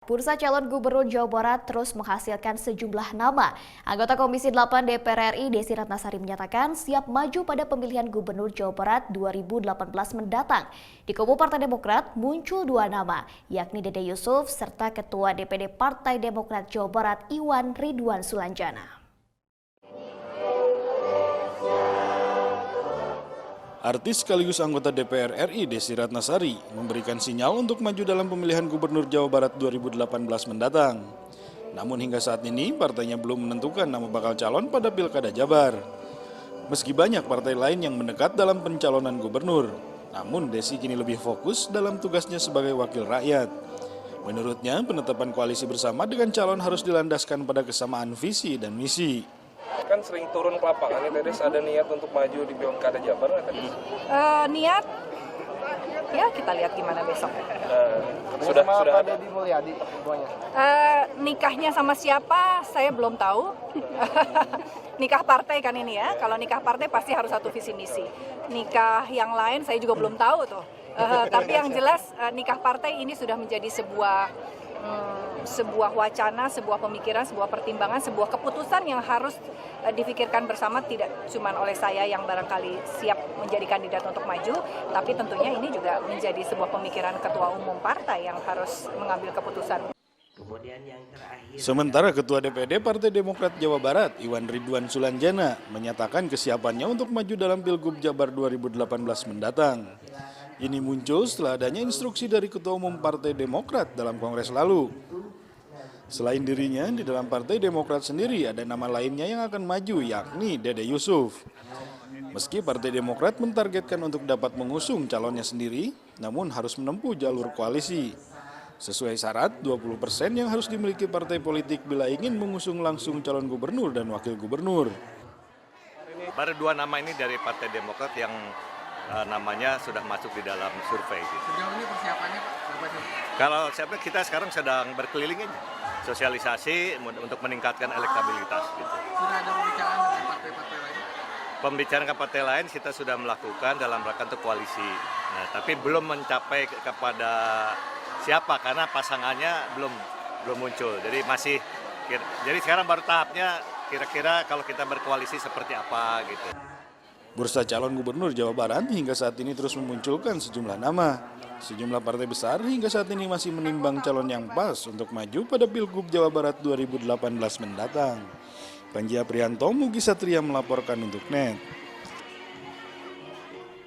Bursa calon gubernur Jawa Barat terus menghasilkan sejumlah nama. Anggota Komisi 8 DPR RI Desi Ratnasari menyatakan siap maju pada pemilihan gubernur Jawa Barat 2018 mendatang. Di kubu Partai Demokrat muncul dua nama, yakni Dede Yusuf serta Ketua DPD Partai Demokrat Jawa Barat Iwan Ridwan Sulanjana. Artis sekaligus anggota DPR RI Desi Ratnasari memberikan sinyal untuk maju dalam pemilihan Gubernur Jawa Barat 2018 mendatang. Namun hingga saat ini partainya belum menentukan nama bakal calon pada Pilkada Jabar. Meski banyak partai lain yang mendekat dalam pencalonan gubernur, namun Desi kini lebih fokus dalam tugasnya sebagai wakil rakyat. Menurutnya, penetapan koalisi bersama dengan calon harus dilandaskan pada kesamaan visi dan misi. Kan sering turun ke lapangan, ya Tedes, ada niat untuk maju di Pilkada Jabar nggak Tedes? Niat, ya kita lihat gimana besok. Sudah ada di Mulyadi semuanya. Nikahnya sama siapa saya belum tahu. Nikah partai kan ini ya, kalau nikah partai pasti harus satu visi misi. Nikah yang lain saya juga belum tahu tuh. Tapi yang jelas nikah partai ini sudah menjadi sebuah wacana, sebuah pemikiran, sebuah pertimbangan, sebuah keputusan yang harus difikirkan bersama, tidak cuma oleh saya yang barangkali siap menjadi kandidat untuk maju, tapi tentunya ini juga menjadi sebuah pemikiran ketua umum partai yang harus mengambil keputusan. Sementara Ketua DPD Partai Demokrat Jawa Barat Iwan Ridwan Sulanjana menyatakan kesiapannya untuk maju dalam Pilgub Jabar 2018 mendatang. Ini muncul setelah adanya instruksi dari Ketua Umum Partai Demokrat dalam Kongres lalu. Selain dirinya, di dalam Partai Demokrat sendiri ada nama lainnya yang akan maju, yakni Dede Yusuf. Meski Partai Demokrat mentargetkan untuk dapat mengusung calonnya sendiri, namun harus menempuh jalur koalisi. Sesuai syarat, 20% yang harus dimiliki partai politik bila ingin mengusung langsung calon gubernur dan wakil gubernur. Baru dua nama ini dari Partai Demokrat yang namanya sudah masuk di dalam survei. Sejauh ini persiapannya Pak? Kalau siapa kita sekarang sedang berkeliling aja, sosialisasi untuk meningkatkan elektabilitas. Gitu. Sudah ada pembicaraan dengan partai-partai lain? Pembicaraan ke partai lain kita sudah melakukan dalam rangka untuk koalisi. Nah, tapi belum mencapai kepada siapa karena pasangannya belum muncul. Jadi sekarang baru tahapnya kira-kira kalau kita berkoalisi seperti apa gitu. Bursa calon gubernur Jawa Barat hingga saat ini terus memunculkan sejumlah nama. Sejumlah partai besar hingga saat ini masih menimbang calon yang pas untuk maju pada Pilgub Jawa Barat 2018 mendatang. Panji Aprianto, Mugi Satria melaporkan untuk NET.